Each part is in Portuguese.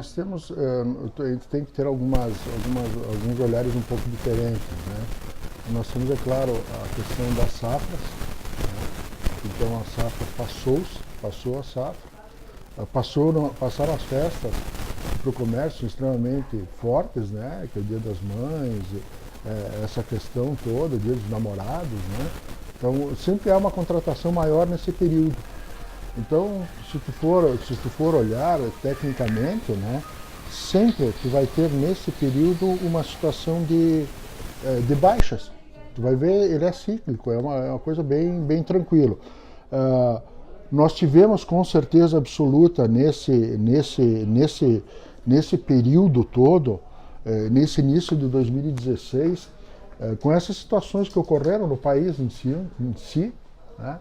nós temos, a gente tem que ter alguns olhares um pouco diferentes, né? Nós temos, é claro, a questão das safras, né? Então a safra passou a safra, passaram as festas para o comércio extremamente fortes, né? Que é o Dia das Mães, essa questão toda, o Dia dos Namorados, né? Então sempre há uma contratação maior nesse período. Então, se tu for olhar tecnicamente, né, sempre tu vai ter nesse período uma situação de baixas. Tu vai ver, ele é cíclico, é uma coisa bem tranquilo. Nós tivemos com certeza absoluta nesse período todo, nesse início de 2016, com essas situações que ocorreram no país em si, né,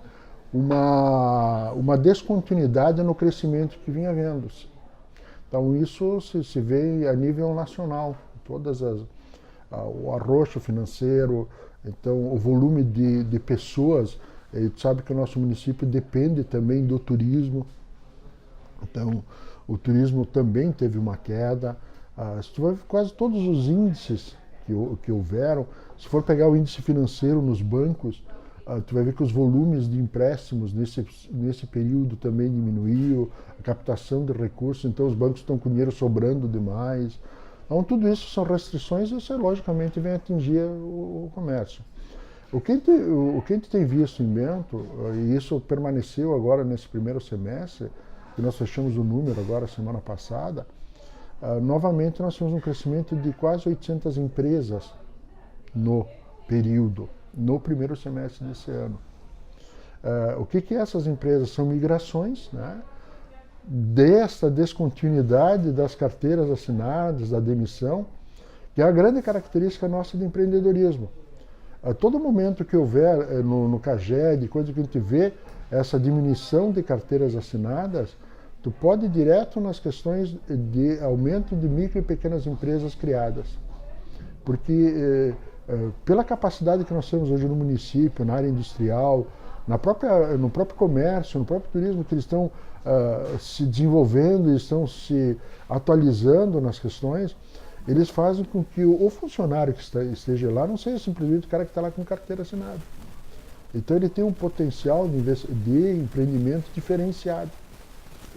uma descontinuidade no crescimento que vinha havendo. Então isso se vê a nível nacional, o arroxo financeiro, então o volume de pessoas, tu sabe que o nosso município depende também do turismo, então o turismo também teve uma queda, se tu vai ver quase todos os índices que houveram, se for pegar o índice financeiro nos bancos, tu vai ver que os volumes de empréstimos nesse período também diminuiu, a captação de recursos, então os bancos estão com dinheiro sobrando demais. Então tudo isso são restrições e isso logicamente vem atingir o comércio. O que a gente tem visto em Bento, e isso permaneceu agora nesse primeiro semestre, que nós fechamos o número agora semana passada, novamente nós temos um crescimento de quase 800 empresas no período, no primeiro semestre desse ano. O que essas empresas? São migrações, né, desta descontinuidade das carteiras assinadas, da demissão, que é a grande característica nossa de empreendedorismo. A todo momento que houver no CAGED, coisa que a gente vê, essa diminuição de carteiras assinadas, tu pode ir direto nas questões de aumento de micro e pequenas empresas criadas. Porque pela capacidade que nós temos hoje no município, na área industrial, no próprio comércio, no próprio turismo, que eles estão se desenvolvendo e estão se atualizando nas questões, eles fazem com que o funcionário que esteja lá não seja simplesmente o cara que está lá com carteira assinada. Então ele tem um potencial de empreendimento diferenciado.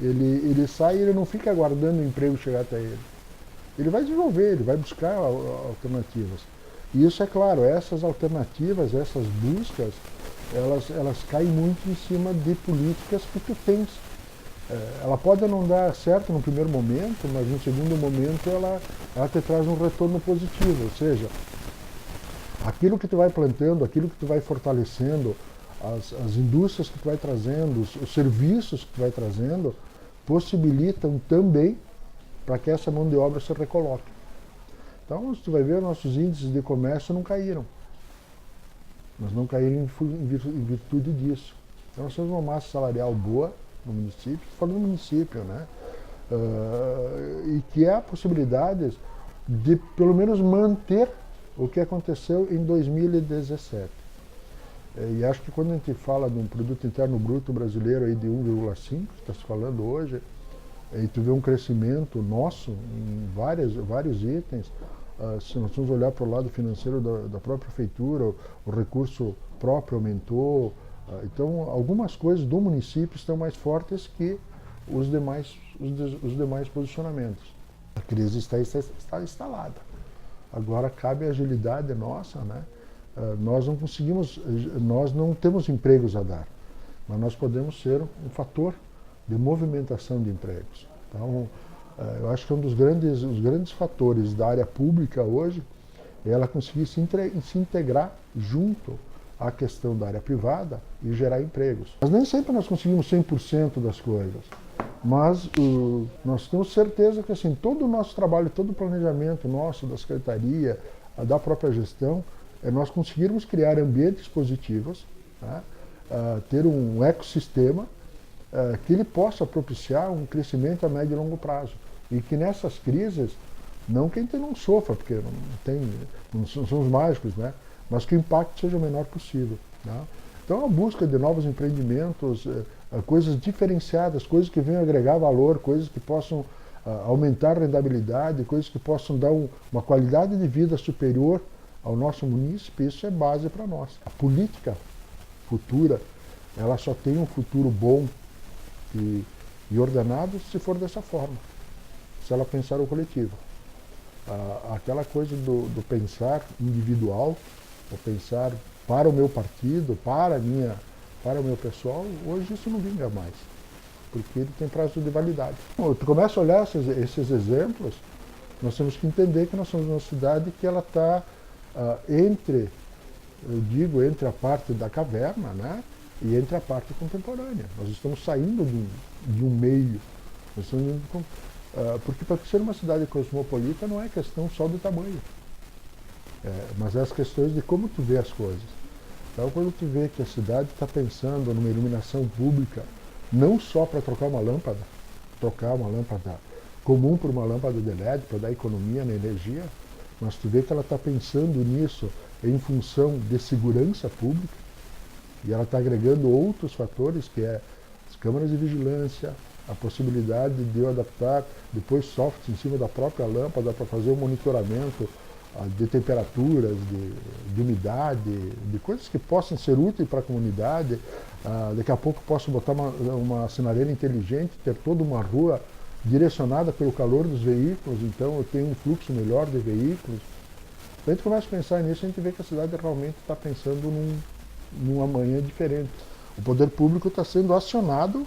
Ele sai e ele não fica aguardando o emprego chegar até ele. Ele vai desenvolver, ele vai buscar alternativas. E isso é claro, essas alternativas, essas buscas, elas caem muito em cima de políticas que tu tens. Ela pode não dar certo no primeiro momento, mas no segundo momento ela te traz um retorno positivo, ou seja, aquilo que tu vai plantando, aquilo que tu vai fortalecendo, as indústrias que tu vai trazendo, os serviços que tu vai trazendo, possibilitam também para que essa mão de obra se recoloque. Então, se tu vai ver, nossos índices de comércio não caíram. Mas não caíram em virtude disso. Então, nós temos uma massa salarial boa no município, falando do município, né? E que há possibilidades de, pelo menos, manter o que aconteceu em 2017. E acho que quando a gente fala de um produto interno bruto brasileiro aí de 1,5, que está se falando hoje, e tu vê um crescimento nosso em vários itens, se nós vamos olhar para o lado financeiro da própria prefeitura, o recurso próprio aumentou, então algumas coisas do município estão mais fortes que os demais posicionamentos. A crise está instalada. Agora cabe a agilidade nossa, né? Nós não temos empregos a dar, mas nós podemos ser um fator de movimentação de empregos. Então, eu acho que um dos grandes fatores da área pública hoje é ela conseguir se integrar junto à questão da área privada e gerar empregos. Mas nem sempre nós conseguimos 100% das coisas, mas nós temos certeza que assim, todo o nosso trabalho, todo o planejamento nosso, da secretaria, da própria gestão, é nós conseguirmos criar ambientes positivos, tá? Ter um ecossistema que ele possa propiciar um crescimento a médio e longo prazo. E que nessas crises, não que a gente não sofra, porque não somos mágicos, né? Mas que o impacto seja o menor possível. Né? Então a busca de novos empreendimentos, coisas diferenciadas, coisas que venham agregar valor, coisas que possam aumentar a rentabilidade, coisas que possam dar uma qualidade de vida superior ao nosso munícipe, isso é base para nós. A política futura, ela só tem um futuro bom e ordenado se for dessa forma, se ela pensar o coletivo. Aquela coisa do pensar individual, ou pensar para o meu partido, para o meu pessoal, hoje isso não vinga mais, porque ele tem prazo de validade. Bom, tu começa a olhar esses exemplos, nós temos que entender que nós somos uma cidade que ela está entre a parte da caverna, né, e entre a parte contemporânea. Nós estamos saindo de um meio, porque para ser uma cidade cosmopolita não é questão só do tamanho, mas é as questões de como tu vê as coisas. Então, quando tu vê que a cidade está pensando numa iluminação pública, não só para trocar uma lâmpada comum por uma lâmpada de LED, para dar economia na energia, mas tu vê que ela está pensando nisso em função de segurança pública, e ela está agregando outros fatores, que é as câmeras de vigilância, a possibilidade de eu adaptar depois software em cima da própria lâmpada para fazer o monitoramento de temperaturas, de umidade, de coisas que possam ser úteis para a comunidade. Daqui a pouco posso botar uma sinaleira inteligente, ter toda uma rua direcionada pelo calor dos veículos, então eu tenho um fluxo melhor de veículos. Quando a gente começa a pensar nisso, a gente vê que a cidade realmente está pensando num amanhã diferente. O poder público está sendo acionado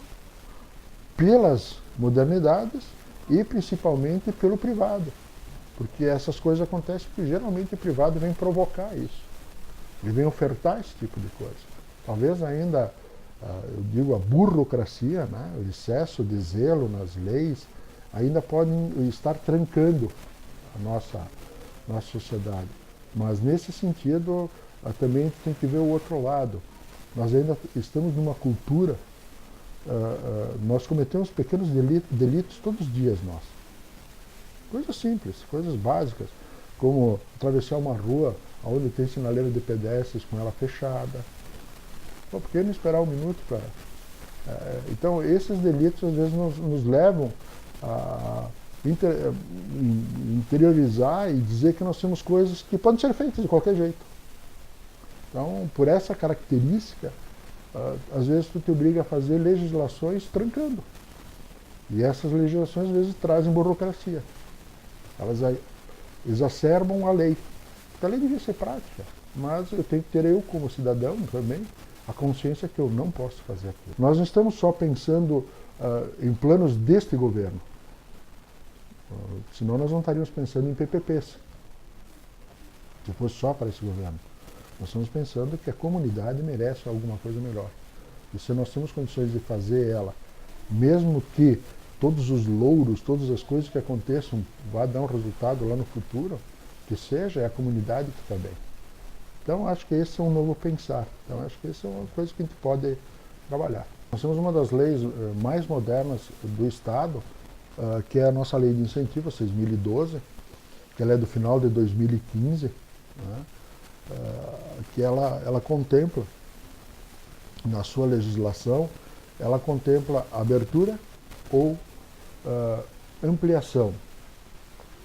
pelas modernidades e principalmente pelo privado, porque essas coisas acontecem porque geralmente o privado vem provocar isso, ele vem ofertar esse tipo de coisa. Talvez ainda, eu digo, a burocracia, né, o excesso de zelo nas leis, ainda podem estar trancando a nossa sociedade. Mas nesse sentido, também a gente tem que ver o outro lado. Nós ainda estamos numa cultura, nós cometemos pequenos delitos todos os dias nós. Coisas simples, coisas básicas, como atravessar uma rua onde tem sinaleira de pedestres com ela fechada. Por que não esperar um minuto para... Então, esses delitos às vezes nos levam a interiorizar e dizer que nós temos coisas que podem ser feitas de qualquer jeito. Então, por essa característica, às vezes tu te obriga a fazer legislações trancando. E essas legislações às vezes trazem burocracia. Elas exacerbam a lei. Porque a lei devia ser prática, mas eu tenho que ter, eu como cidadão também, a consciência que eu não posso fazer aquilo. Nós não estamos só pensando em planos deste governo, senão nós não estaríamos pensando em PPPs, se fosse só para esse governo. Nós estamos pensando que a comunidade merece alguma coisa melhor. E se nós temos condições de fazer ela, mesmo que todos os louros, todas as coisas que aconteçam vá dar um resultado lá no futuro, que seja a comunidade que está bem. Então, acho que esse é um novo pensar. Então, acho que essa é uma coisa que a gente pode trabalhar. Nós temos uma das leis mais modernas do Estado, que é a nossa Lei de Incentivo, 6.012, que ela é do final de 2015, né, que ela contempla, na sua legislação, ela contempla abertura ou ampliação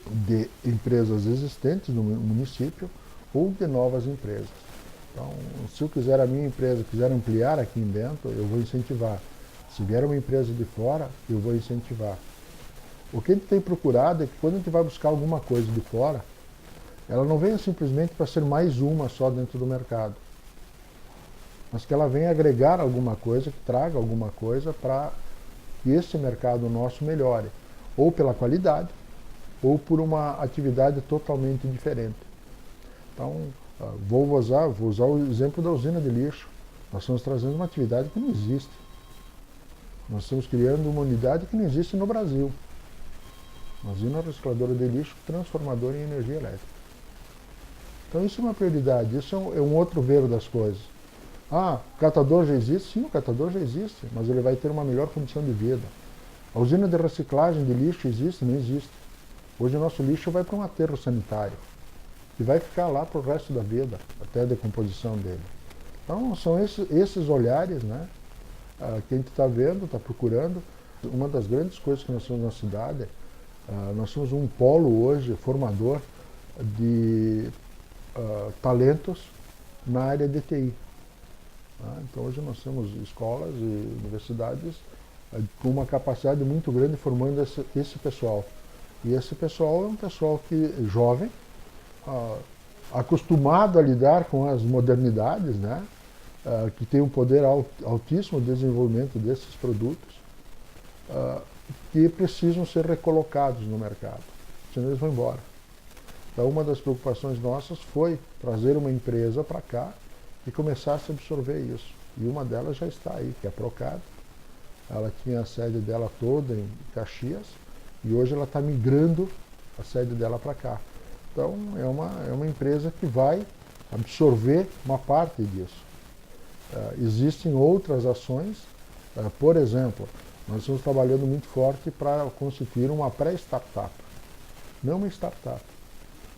de empresas existentes no município ou de novas empresas. Então, se eu quiser a minha empresa, quiser ampliar aqui dentro, eu vou incentivar. Se vier uma empresa de fora, eu vou incentivar. O que a gente tem procurado é que quando a gente vai buscar alguma coisa de fora, ela não venha simplesmente para ser mais uma só dentro do mercado, mas que ela venha agregar alguma coisa, que traga alguma coisa para que esse mercado nosso melhore, ou pela qualidade, ou por uma atividade totalmente diferente. Então, vou usar o exemplo da usina de lixo. Nós estamos trazendo uma atividade que não existe. Nós estamos criando uma unidade que não existe no Brasil. Uma usina recicladora de lixo transformadora em energia elétrica. Então isso é uma prioridade, isso é um outro ver das coisas. O catador já existe? Sim, o catador já existe, mas ele vai ter uma melhor condição de vida. A usina de reciclagem de lixo existe? Não existe. Hoje o nosso lixo vai para um aterro sanitário e vai ficar lá para o resto da vida, até a decomposição dele. Então são esses olhares, né, que a gente está vendo, está procurando. Uma das grandes coisas que nós temos na cidade Nós somos um polo hoje formador de talentos na área de TI. Então hoje nós temos escolas e universidades com uma capacidade muito grande formando esse pessoal. E esse pessoal é um pessoal jovem, acostumado a lidar com as modernidades, né? Que tem um poder altíssimo de desenvolvimento desses produtos, que precisam ser recolocados no mercado, senão eles vão embora. Então uma das preocupações nossas foi trazer uma empresa para cá e começasse a absorver isso. E uma delas já está aí, que é a Procad. Ela tinha a sede dela toda em Caxias e hoje ela está migrando a sede dela para cá. Então é uma empresa que vai absorver uma parte disso. Existem outras ações, por exemplo, nós estamos trabalhando muito forte para constituir uma pré-startup. Não uma startup,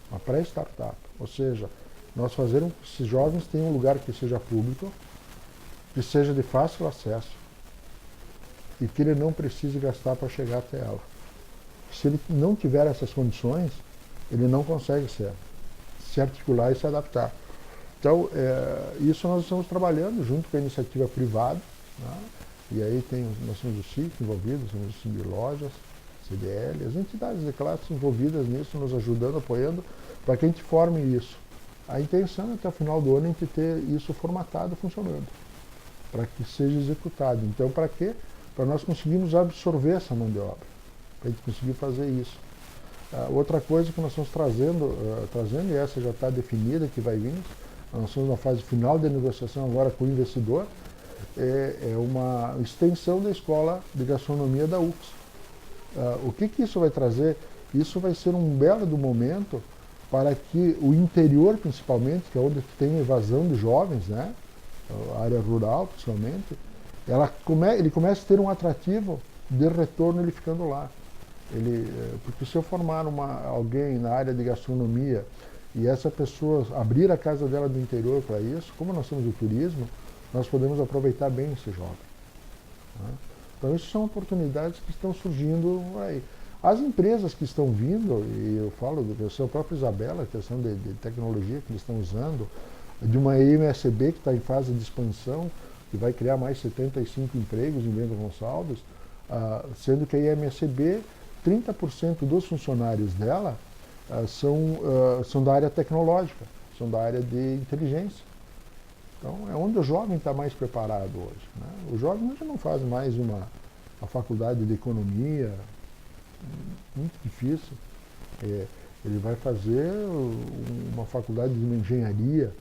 uma pré-startup. Ou seja, nós fazermos que esses jovens tenham um lugar que seja público, que seja de fácil acesso e que ele não precise gastar para chegar até ela. Se ele não tiver essas condições, ele não consegue se articular e se adaptar. Então, isso nós estamos trabalhando junto com a iniciativa privada, né? E aí nós temos o SIC envolvido, temos o SIC de lojas, CDL, as entidades de classe envolvidas nisso, nos ajudando, apoiando, para que a gente forme isso. A intenção é até o final do ano a gente ter isso formatado, funcionando, para que seja executado. Então, para quê? Para nós conseguirmos absorver essa mão de obra, para a gente conseguir fazer isso. Outra coisa que nós estamos trazendo, e essa já está definida, que vai vir, nós estamos na fase final de negociação agora com o investidor, é uma extensão da escola de gastronomia da UFS. O que isso vai trazer? Isso vai ser um belo do momento para que o interior, principalmente, que é onde tem evasão de jovens, né? A área rural, principalmente, ele começa a ter um atrativo de retorno ele ficando lá. Porque se eu formar alguém na área de gastronomia e essa pessoa abrir a casa dela do interior para isso, como nós temos o turismo, nós podemos aproveitar bem esse jovem. Né? Então, isso são oportunidades que estão surgindo aí. As empresas que estão vindo, e eu falo da própria Isabela, a questão de tecnologia que eles estão usando, de uma MSB que está em fase de expansão, que vai criar mais 75 empregos em Bento Gonçalves, sendo que a IMSB, 30% dos funcionários dela são da área tecnológica, são da área de inteligência. Então, é onde o jovem está mais preparado hoje. Né? O jovem hoje não faz mais a faculdade de economia, muito difícil. Ele vai fazer uma faculdade de uma engenharia.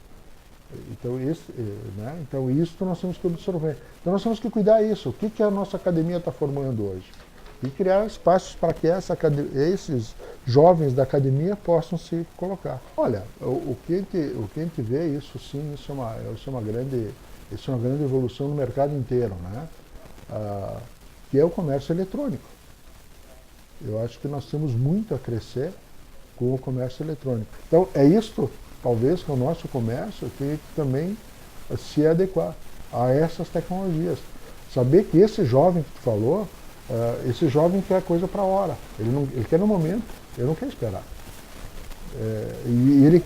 Então, isso nós temos que absorver. Então, nós temos que cuidar disso. O que a nossa academia está formando hoje? E criar espaços para que esses jovens da academia possam se colocar. Olha, o que a gente vê, isso sim, isso é uma grande evolução no mercado inteiro, né? Que é o comércio eletrônico. Eu acho que nós temos muito a crescer com o comércio eletrônico. Então, é isto, talvez, que o nosso comércio tem que também se adequar a essas tecnologias. Saber que esse jovem que tu falou, esse jovem quer coisa para a hora, ele quer no momento, ele não quer esperar.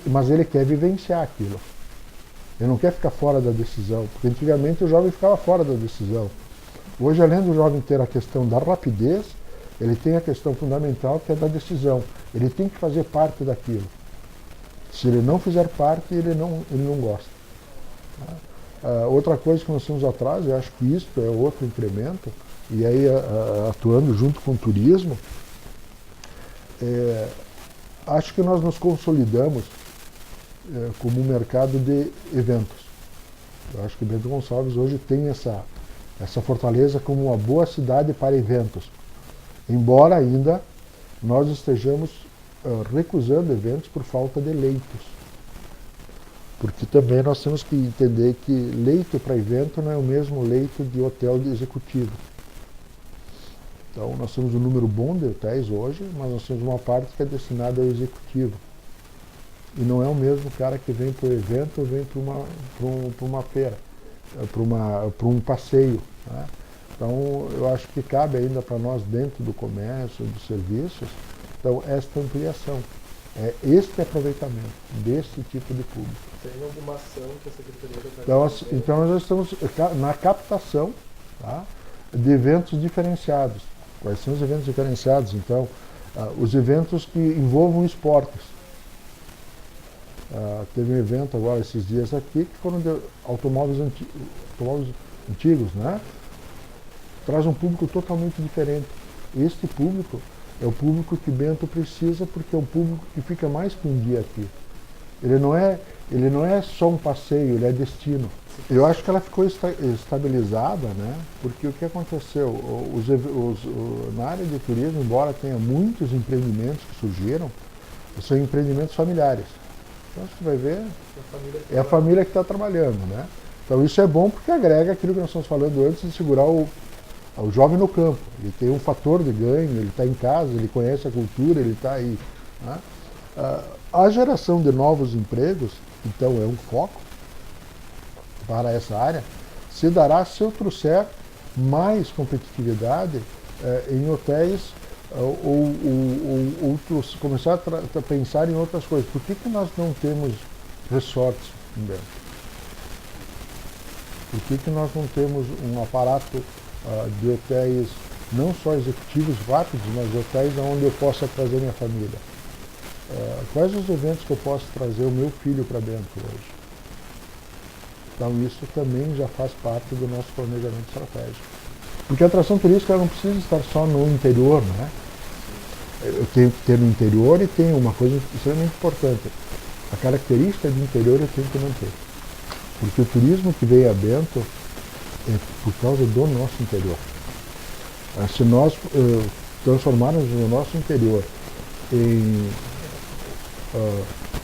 Mas ele quer vivenciar aquilo. Ele não quer ficar fora da decisão, porque antigamente o jovem ficava fora da decisão. Hoje, além do jovem ter a questão da rapidez, ele tem a questão fundamental que é da decisão. Ele tem que fazer parte daquilo. Se ele não fizer parte, ele não gosta. Outra coisa que nós temos atrás, eu acho que isso é outro incremento, e aí atuando junto com o turismo, acho que nós nos consolidamos como um mercado de eventos. Eu acho que Bento Gonçalves hoje tem essa fortaleza como uma boa cidade para eventos. Embora ainda nós estejamos recusando eventos por falta de leitos. Porque também nós temos que entender que leito para evento não é o mesmo leito de hotel de executivo. Então nós temos um número bom de hotéis hoje, mas nós temos uma parte que é destinada ao executivo. E não é o mesmo cara que vem para o evento ou vem para uma feira, para um passeio. Né? Então, eu acho que cabe ainda para nós, dentro do comércio, dos serviços, então, esta ampliação, este aproveitamento desse tipo de público. Tem alguma ação que a Secretaria está Então, nós estamos na captação, tá, de eventos diferenciados. Quais são os eventos diferenciados? Então, os eventos que envolvam esportes. Teve um evento agora esses dias aqui que foram de automóveis antigos, né? Traz um público totalmente diferente. Este público é o público que Bento precisa, porque é um público que fica mais que um dia aqui. Ele não é só um passeio, ele é destino. Eu acho que ela ficou estabilizada, né? Porque o que aconteceu? Na área de turismo, embora tenha muitos empreendimentos que surgiram, são empreendimentos familiares. Então você vai ver, é a família que está trabalhando, né? Então isso é bom porque agrega aquilo que nós estamos falando antes de segurar o jovem no campo. Ele tem um fator de ganho, ele está em casa, ele conhece a cultura, ele está aí. Né? A geração de novos empregos, então, é um foco para essa área, se dará se eu trouxer mais competitividade em hotéis ou começar a pensar em outras coisas. Por que nós não temos resorts em Bento? Por que nós não temos um aparato de hotéis, não só executivos rápidos, mas hotéis onde eu possa trazer minha família? Quais os eventos que eu posso trazer o meu filho para Bento hoje? Então isso também já faz parte do nosso planejamento estratégico. Porque a atração turística não precisa estar só no interior, né? Eu tenho que ter no interior e tem uma coisa extremamente importante. A característica do interior eu tenho que manter. Porque o turismo que veio a Bento é por causa do nosso interior. Se nós transformarmos o nosso interior em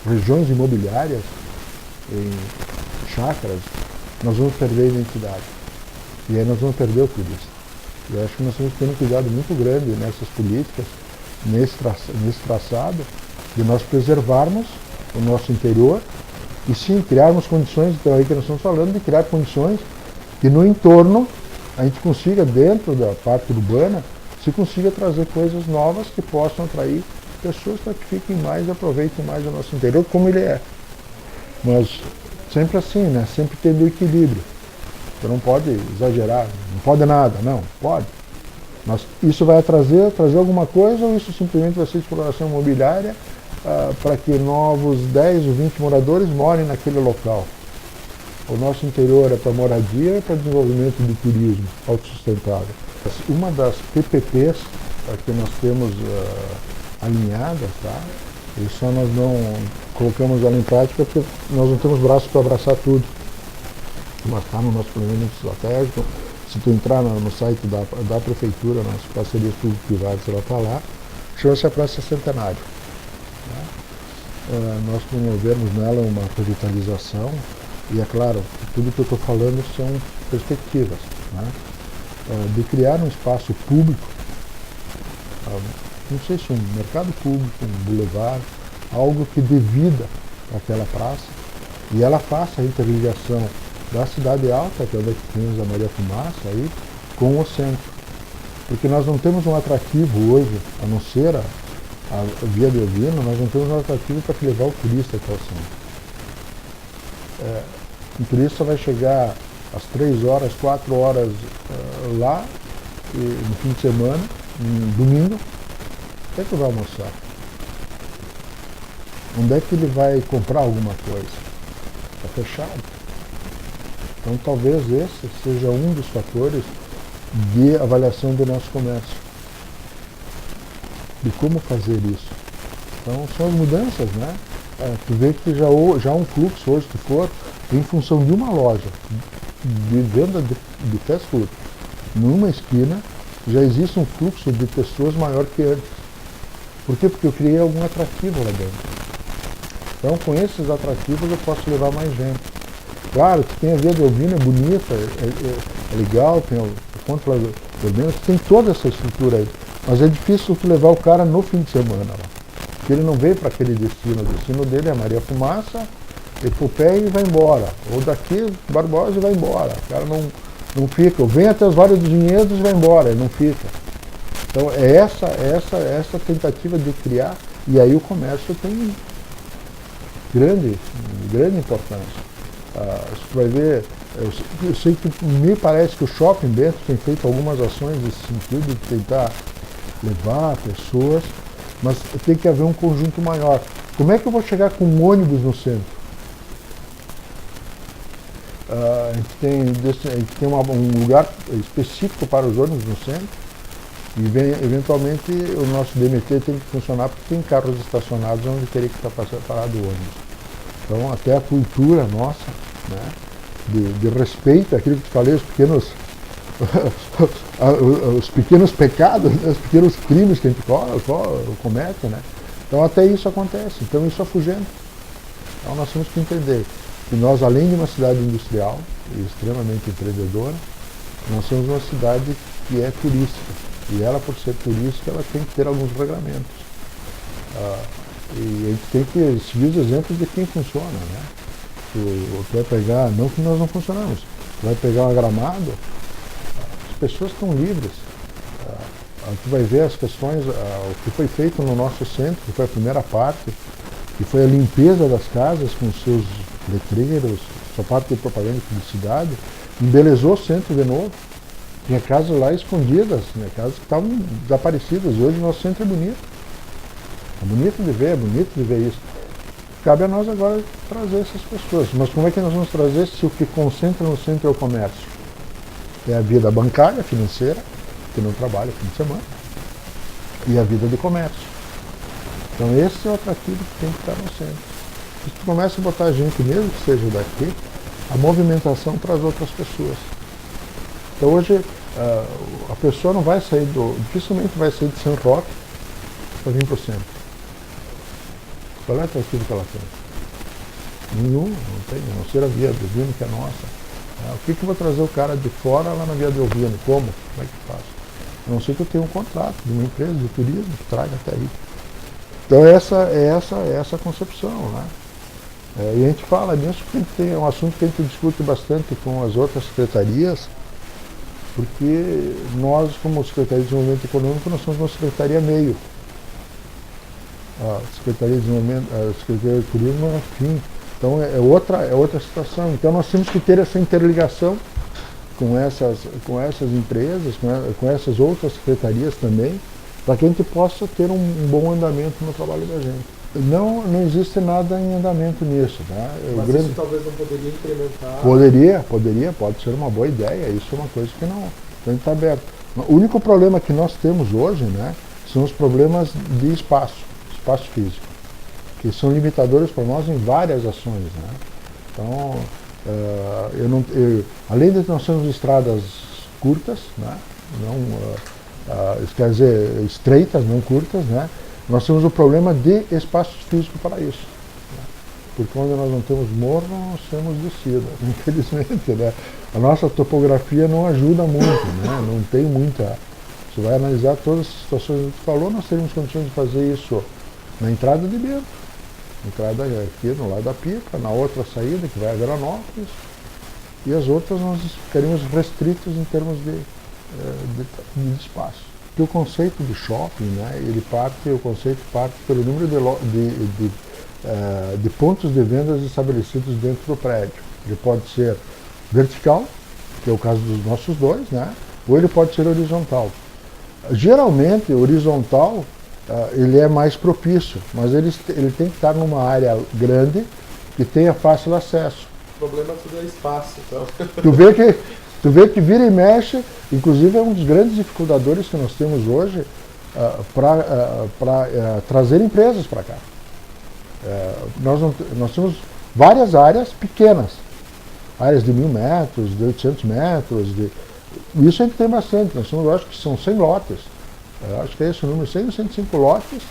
regiões imobiliárias, em chácaras, nós vamos perder a identidade. E aí nós vamos perder o turista. Eu acho que nós temos que ter um cuidado muito grande nessas políticas, nesse traçado, de nós preservarmos o nosso interior e sim criarmos condições, então aí que nós estamos falando, de criar condições que no entorno a gente consiga, dentro da parte urbana, se consiga trazer coisas novas que possam atrair pessoas para que fiquem mais e aproveitem mais o nosso interior como ele é. Mas sempre assim, né? Sempre tendo o equilíbrio. Você não pode exagerar, não pode nada, não, pode. Mas isso vai trazer alguma coisa ou isso simplesmente vai ser exploração imobiliária para que novos 10 ou 20 moradores morem naquele local? O nosso interior é para moradia e para desenvolvimento do turismo autossustentável. Uma das PPPs que nós temos alinhadas, tá? E só nós não colocamos ela em prática porque nós não temos braços para abraçar tudo. Mas está no nosso planejamento estratégico. Se tu entrar no site da Prefeitura, nas parcerias público-privadas, ela está lá, chama-se a Praça Centenário. Nós promovemos nela uma revitalização e, é claro, tudo que eu estou falando são perspectivas, né? De criar um espaço público, não sei se um mercado público, um boulevard, algo que dê vida àquela praça e ela faça a interligação da Cidade Alta, que é onde temos a Maria Fumaça, aí, com o centro. Porque nós não temos um atrativo hoje, a não ser a Via Belvino, nós não temos um atrativo para levar o turista até o centro. O turista vai chegar às 3 horas, 4 horas lá, no fim de semana, no domingo, onde é que ele vai almoçar? Onde é que ele vai comprar alguma coisa? Está fechado. Então talvez esse seja um dos fatores de avaliação do nosso comércio. De como fazer isso. Então são as mudanças, né? Tu vê que já há um fluxo hoje, se for, em função de uma loja de venda de fast food, numa esquina, já existe um fluxo de pessoas maior que antes. Por quê? Porque eu criei algum atrativo lá dentro. Então com esses atrativos eu posso levar mais gente. Claro, tu tem a Via Belvino, é bonita, é legal, tem o ponto lá Belvino, tem toda essa estrutura aí. Mas é difícil tu levar o cara no fim de semana lá. Porque ele não veio para aquele destino. O destino dele é Maria Fumaça, Epopeia e vai embora. Ou daqui, Barbosa e vai embora. O cara Não fica. Vem até os Vales dos Vinhedos e vai embora, não fica. Então é essa tentativa de criar, e aí o comércio tem grande importância. Você vai ver, eu sei que me parece que o Shopping Bento tem feito algumas ações nesse sentido de tentar levar pessoas, mas tem que haver um conjunto maior. Como é que eu vou chegar com um ônibus no centro? A gente tem um lugar específico para os ônibus no centro, e eventualmente o nosso DMT tem que funcionar porque tem carros estacionados onde teria que estar parado o ônibus. Então até a cultura nossa, né, de respeito àquilo que te falei, os pequenos pecados, os pequenos crimes que a gente comete, né? Então até isso acontece, então isso afugenta. Então nós temos que entender que nós, além de uma cidade industrial e extremamente empreendedora, nós somos uma cidade que é turística. E ela, por ser turística, ela tem que ter alguns regramentos. E a gente tem que seguir os exemplos de quem funciona, né? Tu vai pegar, não que nós não funcionamos, tu vai pegar uma Gramado, as pessoas estão livres. Tu vai ver as questões, o que foi feito no nosso centro, que foi a primeira parte, que foi a limpeza das casas com seus letreiros, sua parte de propaganda e publicidade, embelezou o centro de novo. Tinha casas lá escondidas, né, casas que estavam desaparecidas, e hoje o nosso centro é bonito. É bonito de ver isso. Cabe a nós agora trazer essas pessoas. Mas como é que nós vamos trazer se o que concentra no centro é o comércio? É a vida bancária, financeira, que não trabalha fim de semana, e a vida de comércio. Então esse é o atrativo que tem que estar no centro. Se tu começa a botar gente, mesmo que seja daqui, a movimentação traz outras pessoas. Então hoje a pessoa não vai sair dificilmente vai sair de São Roque para vir para o centro. Qual é o atrativo que ela tem? Nenhum, não tem, a não ser a Via do Elvino, que é nossa. O que eu vou trazer o cara de fora lá na Via do Elvino? Como? Como é que eu faço? A não ser que eu tenha um contrato de uma empresa de turismo que traga até aí. Então essa é essa concepção, né? E a gente fala nisso porque é um assunto que a gente discute bastante com as outras secretarias, porque nós, como Secretaria de Desenvolvimento Econômico, nós somos uma secretaria meio. A Secretaria de Desenvolvimento, a Secretaria de Turismo é fim. Então é outra situação. Então nós temos que ter essa interligação com essas empresas, com essas outras secretarias também, para que a gente possa ter um bom andamento no trabalho da gente. Não existe nada em andamento nisso. Né? Mas isso talvez não poderia incrementar? Pode ser uma boa ideia, isso é uma coisa que não, a gente está aberto. O único problema que nós temos hoje, né, são os problemas de espaço físico, que são limitadores para nós em várias ações. Né? Então, além de nós termos estradas curtas, né, quer dizer, estreitas, não curtas, né, nós temos o problema de espaço físico para isso. Né? Porque onde nós não temos morro, nós temos descida, infelizmente. Né? A nossa topografia não ajuda muito, né? Não tem muita... Você vai analisar todas as situações que você falou, nós teríamos condições de fazer isso na entrada de Bento, entrada aqui no lado da Pipa, na outra saída, que vai a Granópolis, e as outras nós ficaríamos restritos em termos de espaço. Porque o conceito de shopping, né, o conceito parte pelo número de pontos de vendas estabelecidos dentro do prédio. Ele pode ser vertical, que é o caso dos nossos dois, né, ou ele pode ser horizontal. Geralmente, horizontal, ele é mais propício, mas ele tem que estar numa área grande que tenha fácil acesso. O problema é tudo é espaço, então. Tu vê que vira e mexe, inclusive é um dos grandes dificultadores que nós temos hoje para trazer empresas para cá. Nós temos várias áreas pequenas, áreas de 1.000 metros, de 800 metros, isso a gente tem bastante, nós temos, eu acho que são 100 lotes, acho que é esse o número, 100 ou 105 lotes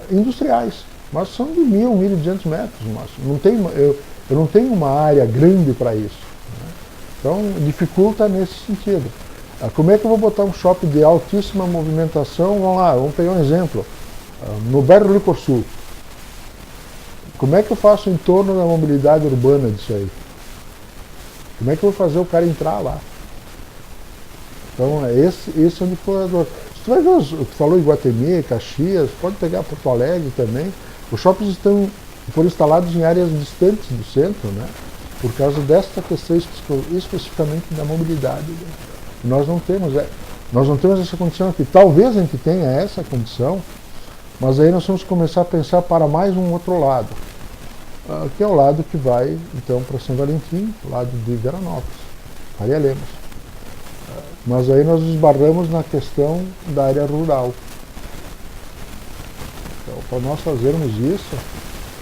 industriais, mas são de 1.000, 1.200 metros, eu não tenho uma área grande para isso. Então, dificulta nesse sentido. Como é que eu vou botar um shopping de altíssima movimentação? Vamos lá, vamos pegar um exemplo. No bairro Licor Sul. Como é que eu faço em torno da mobilidade urbana disso aí? Como é que eu vou fazer o cara entrar lá? Então, esse é o indicador. Se tu vai ver, tu falou em Guatemi, Caxias, pode pegar Porto Alegre também. Os shoppings foram instalados em áreas distantes do centro, né? Por causa desta questão especificamente da mobilidade. Né? Nós não temos essa condição aqui. Talvez a gente tenha essa condição, mas aí nós vamos começar a pensar para mais um outro lado, que é o lado que vai, então, para São Valentim, o lado de Veranópolis, Faria Lemos. Mas aí nós esbarramos na questão da área rural. Então, para nós fazermos isso,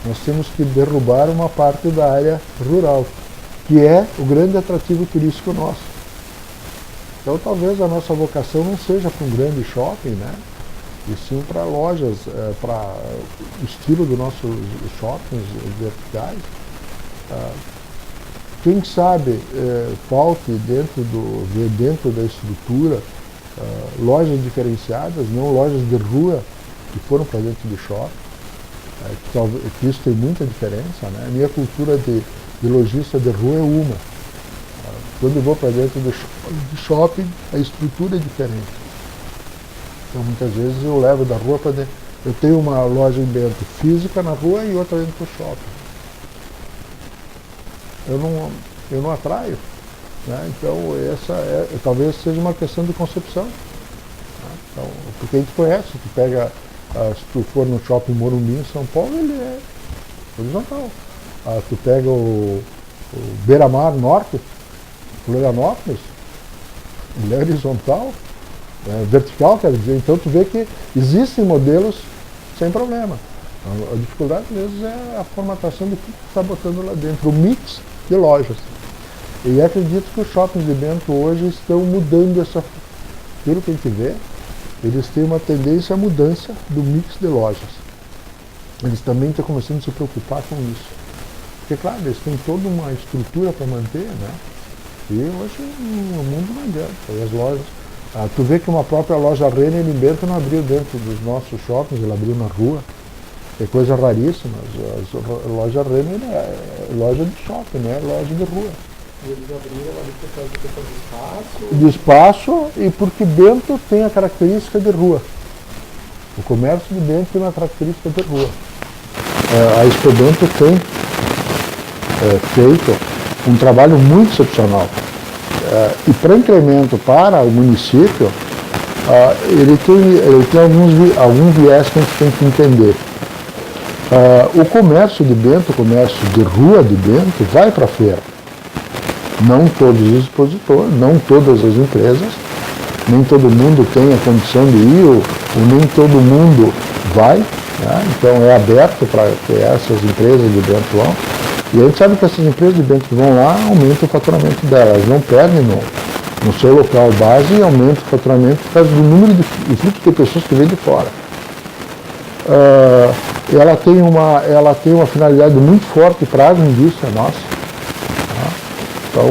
nós temos que derrubar uma parte da área rural, que é o grande atrativo turístico nosso. Então talvez a nossa vocação não seja para um grande shopping, né? E sim para lojas, para o estilo dos nossos shoppings verticais. Quem sabe falte dentro da estrutura lojas diferenciadas, não lojas de rua que foram para dentro do shopping. Que isso tem muita diferença, né? A minha cultura de lojista de rua é uma. Quando eu vou para dentro do shopping, a estrutura é diferente. Então muitas vezes eu levo da rua para dentro. Eu tenho uma loja em Bento física na rua e outra dentro do shopping. Eu não atraio. Né? Então essa talvez seja uma questão de concepção. Né? Então, porque a gente conhece, tu pega. Se tu for no shopping Morumbi em São Paulo, ele é horizontal. Tu pega o Beira-Mar Norte, Florianópolis, ele é horizontal, vertical, quer dizer. Então tu vê que existem modelos sem problema. A dificuldade mesmo é a formatação do que tu está botando lá dentro, o mix de lojas. E acredito que os shoppings de Bento hoje estão mudando pelo que a gente vê, eles têm uma tendência à mudança do mix de lojas. Eles também estão começando a se preocupar com isso. Porque, claro, eles têm toda uma estrutura para manter, né? E hoje o mundo não adianta. E as lojas... tu vê que uma própria loja Renner em Bento não abriu dentro dos nossos shoppings, ela abriu na rua. É coisa raríssima. A loja Renner é loja de shopping, não é loja de rua. E eles abriram ali por causa da questão do espaço? De espaço e porque Bento tem a característica de rua. O comércio de Bento tem uma característica de rua. A Expo Bento tem feito um trabalho muito excepcional. E para incremento para o município, ele tem algum viés que a gente tem que entender. O comércio de Bento, o comércio de rua de Bento, vai para a feira. Não todos os expositores, não todas as empresas, nem todo mundo tem a condição de ir, ou nem todo mundo vai, né? Então é aberto para que essas empresas de Bento vão. E a gente sabe que essas empresas de Bento que vão lá, aumentam o faturamento delas, elas não perdem no seu local base e aumentam o faturamento por causa do número de fluxo de pessoas que vêm de fora. Ela tem uma finalidade muito forte para a agroindústria nossa. Então,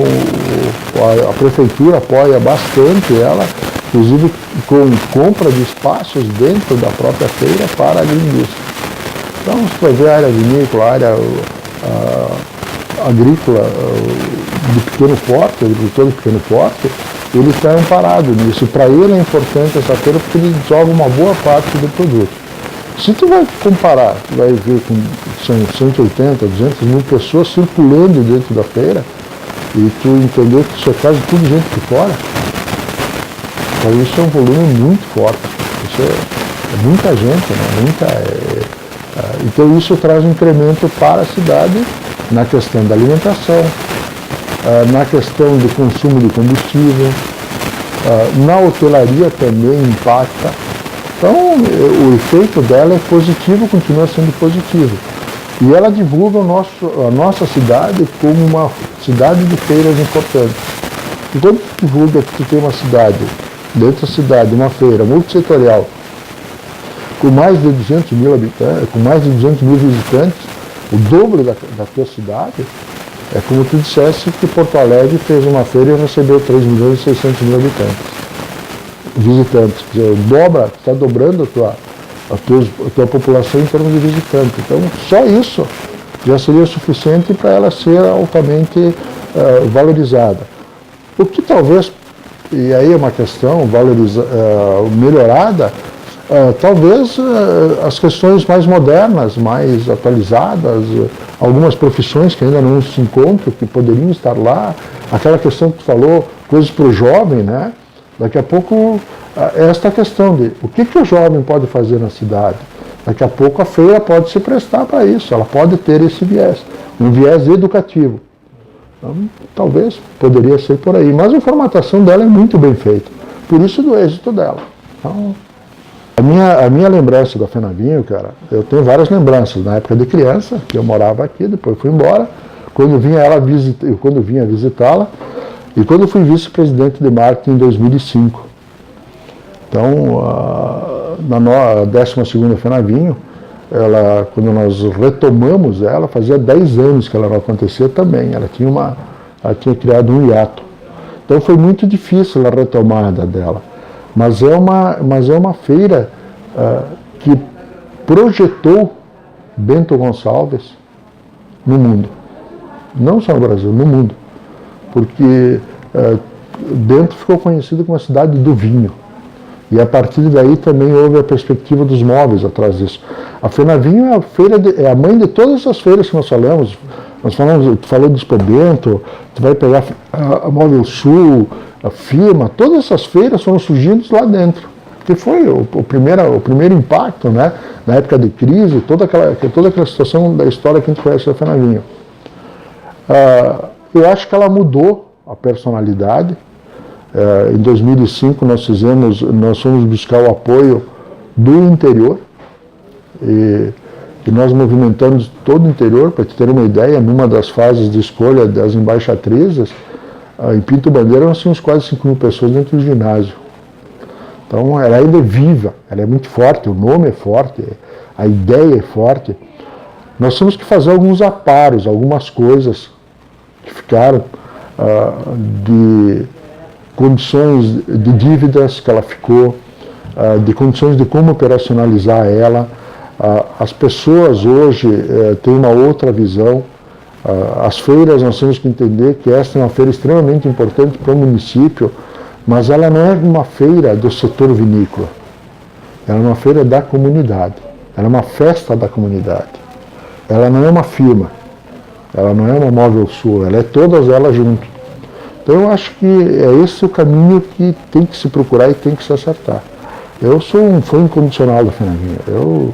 a prefeitura apoia bastante ela, inclusive com compra de espaços dentro da própria feira para a agroindústria. Então, se for ver a área vinícola, a área agrícola de pequeno porte, agricultor de pequeno porte, ele está amparado nisso. Para ele é importante essa feira porque ele desenvolve uma boa parte do produto. Se tu vai comparar, tu vai ver com 180, 200 mil pessoas circulando dentro da feira, e tu entender que isso é quase tudo gente de fora, então isso é um volume muito forte. Isso é muita gente, né? Então isso traz um incremento para a cidade na questão da alimentação, na questão do consumo de combustível, na hotelaria também impacta. Então o efeito dela é positivo, continua sendo positivo. E ela divulga a nossa cidade como uma cidade de feiras importante. E quando tu divulga que tu tem uma cidade, dentro da cidade, uma feira multissetorial, com mais de 200 mil habitantes, com mais de 200 mil visitantes, o dobro da tua cidade, é como tu dissesse que Porto Alegre fez uma feira e recebeu 3 milhões e 600 mil visitantes. Quer dizer, está dobrando a tua população em termos de visitantes. Então, só isso já seria suficiente para ela ser altamente valorizada. O que talvez e aí é uma questão melhorada, talvez as questões mais modernas, mais atualizadas, algumas profissões que ainda não se encontram, que poderiam estar lá, aquela questão que tu falou, coisas para o jovem, né? Daqui a pouco, esta questão de o que o jovem pode fazer na cidade. Daqui a pouco a feira pode se prestar para isso, ela pode ter esse viés, um viés educativo. Então, talvez poderia ser por aí, mas a formatação dela é muito bem feita, por isso do êxito dela. Então, a minha lembrança da Fenavinho, cara, eu tenho várias lembranças. Na época de criança, que eu morava aqui, depois fui embora, quando vinha visitá-la, e quando eu fui vice-presidente de marketing em 2005. Então, na 12ª Fenavinho, quando nós retomamos ela, fazia 10 anos que ela não acontecia também. Ela tinha criado um hiato. Então foi muito difícil a retomada dela. Mas é uma feira que projetou Bento Gonçalves no mundo. Não só no Brasil, no mundo. Porque Bento ficou conhecido como a cidade do vinho. E a partir daí também houve a perspectiva dos móveis atrás disso. A Fenavinho é a mãe de todas as feiras que nós falamos. Tu falou do Expo Bento, tu vai pegar a Móvel Sul, a firma, todas essas feiras foram surgindo lá dentro. Que foi o primeiro impacto, né? Na época de crise, toda aquela situação da história que a gente conhece da Fenavinho. Eu acho que ela mudou a personalidade. Em 2005 nós fomos buscar o apoio do interior e nós movimentamos todo o interior, para te ter uma ideia, numa das fases de escolha das embaixatrizes, em Pinto Bandeira nós tínhamos quase 5.000 pessoas dentro do ginásio. Então ela ainda é viva, ela é muito forte, o nome é forte, a ideia é forte. Nós temos que fazer alguns aparos, algumas coisas que ficaram de condições de dívidas que ela ficou, de condições de como operacionalizar ela. As pessoas hoje têm uma outra visão. As feiras, nós temos que entender que esta é uma feira extremamente importante para o município, mas ela não é uma feira do setor vinícola. Ela é uma feira da comunidade. Ela é uma festa da comunidade. Ela não é uma firma. Ela não é uma Móvel Sul. Ela é todas elas juntas. Então eu acho que é esse o caminho que tem que se procurar e tem que se acertar. Eu sou um fã incondicional da Fenavinho. Eu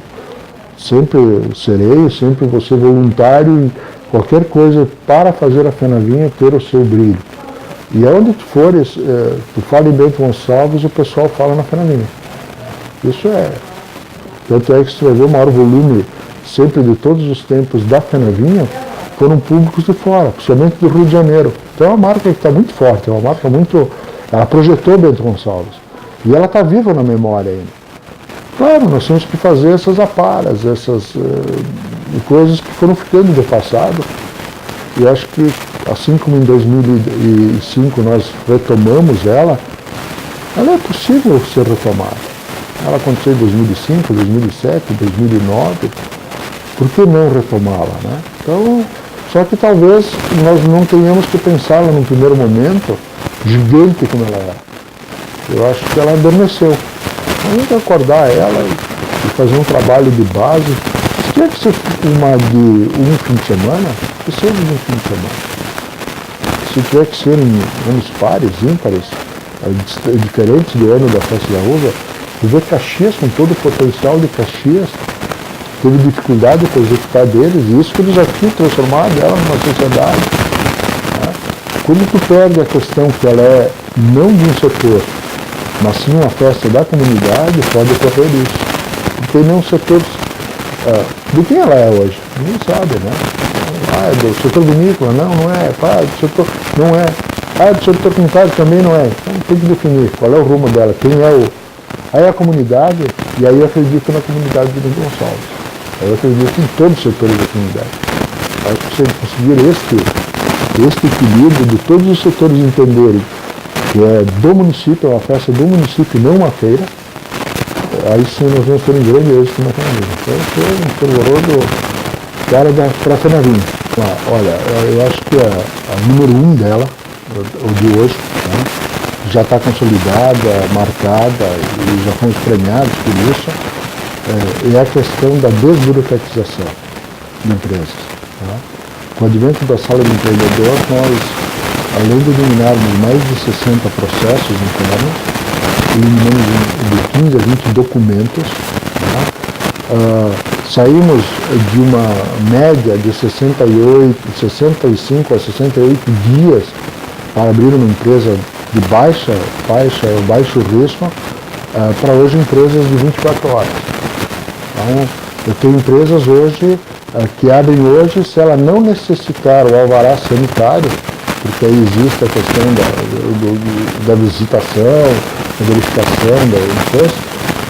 sempre serei, sempre vou ser voluntário em qualquer coisa para fazer a Fenavinho ter o seu brilho. E aonde tu fores, tu fala em Bento Gonçalves, o pessoal fala na Fenavinho. Isso é. Tanto é que se vai ver o maior volume sempre de todos os tempos da Fenavinho, foram públicos de fora, principalmente do Rio de Janeiro. Então é uma marca que está muito forte, é uma marca muito... Ela projetou Bento Gonçalves. E ela está viva na memória ainda. Claro, nós temos que fazer essas aparas, essas coisas que foram ficando do passado. E acho que, assim como em 2005 nós retomamos ela é possível ser retomada. Ela aconteceu em 2005, 2007, 2009. Por que não retomá-la, né? Então, só que talvez nós não tenhamos que pensá-la num primeiro momento gigante como ela era. Eu acho que ela adormeceu. A gente acordar ela e fazer um trabalho de base. Se tiver que ser de um fim de semana, que seja de um fim de semana. Se tiver que ser em anos pares, ímpares, diferentes do ano da Festa da Uva, ver Caxias com todo o potencial de Caxias, teve dificuldade para executar deles, e isso que o desafio transformar dela numa sociedade. Né? Quando tu perde a questão que ela é não de um setor, mas sim uma festa da comunidade, pode ocorrer isso. Porque não setor... de quem ela é hoje? Ninguém sabe, né? É do setor vinícola? Não, não é. Do setor... Não é. Do setor comunitário também não é. Então tem que definir qual é o rumo dela, quem é o... Aí a comunidade, e aí eu acredito na comunidade de Bento Gonçalves. Eu acredito em todos os setores da comunidade. Acho que se conseguir este equilíbrio de todos os setores entenderem que é do município, é uma festa do município, não uma feira, aí sim nós vamos ter um grande êxito na Fenavinho. Então eu sou um fervoroso do cara para a Fenavinho. Olha, eu acho que a número 1 dela, o de hoje, né, já está consolidada, marcada e já fomos premiados por isso, é a questão da desburocratização de empresas. Tá? Com o advento da sala do empreendedor, nós, além de eliminarmos mais de 60 processos internos, eliminamos de 15 a 20 documentos, tá? Saímos de uma média de 65 a 68 dias para abrir uma empresa de baixo risco, para hoje empresas de 24 horas. Então, eu tenho empresas hoje que abrem hoje, se ela não necessitar o alvará sanitário, porque aí existe a questão da visitação, da verificação da empresa,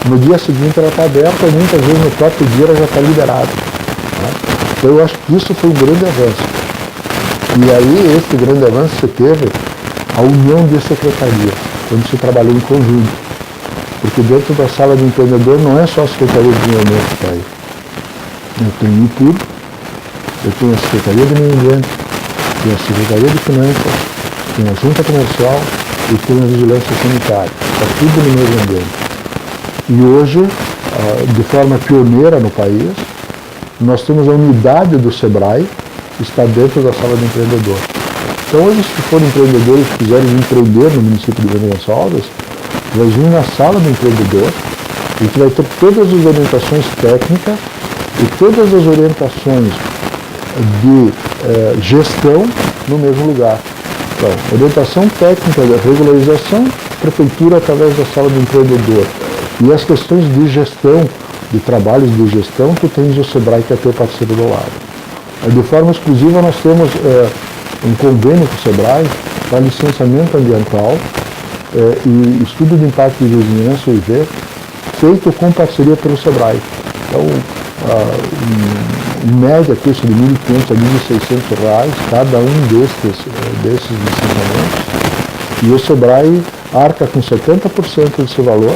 no dia seguinte ela está aberta e muitas vezes no próprio dia ela já está liberada. Né? Então eu acho que isso foi um grande avanço. E aí esse grande avanço se teve a união de secretarias, quando se trabalhou em conjunto. Porque dentro da sala do empreendedor não é só a Secretaria de Desenvolvimento que está aí. Eu tenho o IPUB, eu tenho a Secretaria de Meio Ambiente, tenho a Secretaria de Finanças, tenho a Junta Comercial e tenho a Vigilância Sanitária. Está tudo no mesmo ambiente. E hoje, de forma pioneira no país, nós temos a unidade do SEBRAE, que está dentro da sala do empreendedor. Então hoje, se forem empreendedores que quiserem empreender no município de Bento Gonçalves, vai vir na sala do empreendedor e que vai ter todas as orientações técnicas e todas as orientações de gestão no mesmo lugar. Então, orientação técnica da regularização, prefeitura através da sala do empreendedor. E as questões de gestão, de trabalhos de gestão, tu tens o SEBRAE, que é teu parceiro do lado. De forma exclusiva, nós temos um convênio com o SEBRAE para licenciamento ambiental e estudo de impacto de vizinhança, UIV, feito com parceria pelo SEBRAE. Então, em média, custa de R$ 1.500 a R$ 1.600 cada um desses licenciamentos, e o SEBRAE arca com 70% desse valor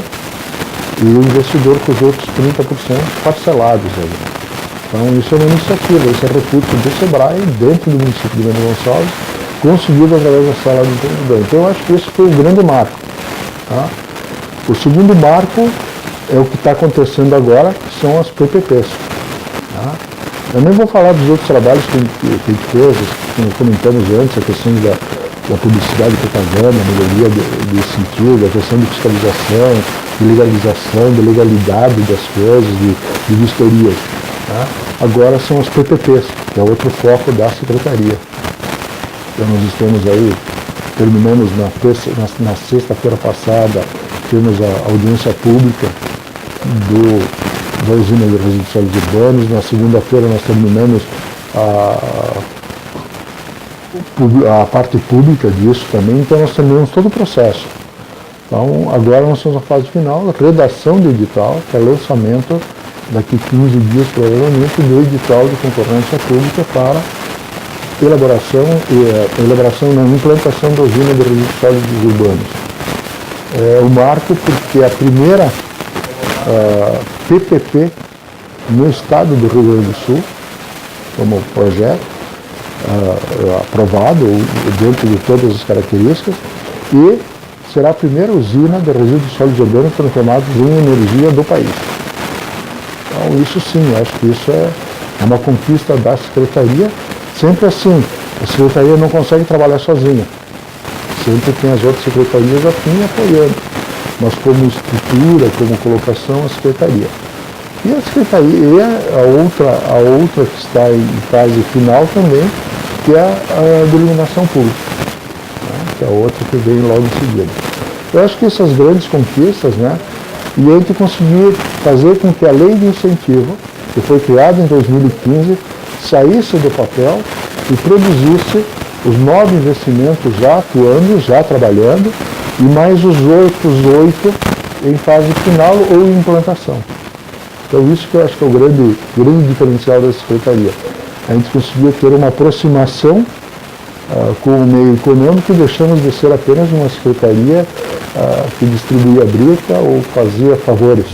e o investidor com os outros 30% parcelados. Então, isso é uma iniciativa, esse é recurso do SEBRAE dentro do município de Bento Gonçalves, conseguido através da sala do empreendedor. Então, eu acho que esse foi o grande marco. Tá? O segundo marco é o que está acontecendo agora, que são as PPPs. Tá? Eu nem vou falar dos outros trabalhos que a gente fez, como comentamos antes, a questão da publicidade propaganda, a melhoria de sentido, a questão de fiscalização, de legalização, de legalidade das coisas, de vistorias. Tá? Agora são as PPPs, que é outro foco da Secretaria. Então nós estamos aí, terminamos na sexta-feira passada, temos a audiência pública da usina de resíduos sólidos urbanos. Na segunda-feira nós terminamos a parte pública disso também, então nós terminamos todo o processo. Então agora nós estamos na fase final, redação do edital, que é lançamento daqui 15 dias provavelmente do edital de concorrência pública para elaboração na implantação da usina de resíduos sólidos urbanos. É o marco porque é a primeira PPP no estado do Rio Grande do Sul, como projeto, aprovado dentro de todas as características, e será a primeira usina de resíduos sólidos urbanos transformados em energia do país. Então isso sim, eu acho que isso é uma conquista da Secretaria. Sempre assim, a Secretaria não consegue trabalhar sozinha. Sempre tem as outras secretarias afim apoiando. Mas como estrutura, como colocação, a Secretaria. E a Secretaria, a outra que está em fase final também, que é a de iluminação pública, né? Que é a outra que vem logo em seguida. Eu acho que essas grandes conquistas, né? E a gente conseguir fazer com que a lei de incentivo, que foi criada em 2015, saísse do papel e produzisse os 9 investimentos já atuando, já trabalhando, e mais os outros 8 em fase final ou em implantação. Então isso que eu acho que é o grande diferencial da Secretaria. A gente conseguiu ter uma aproximação com o meio econômico e deixamos de ser apenas uma secretaria que distribuía briga ou fazia favores.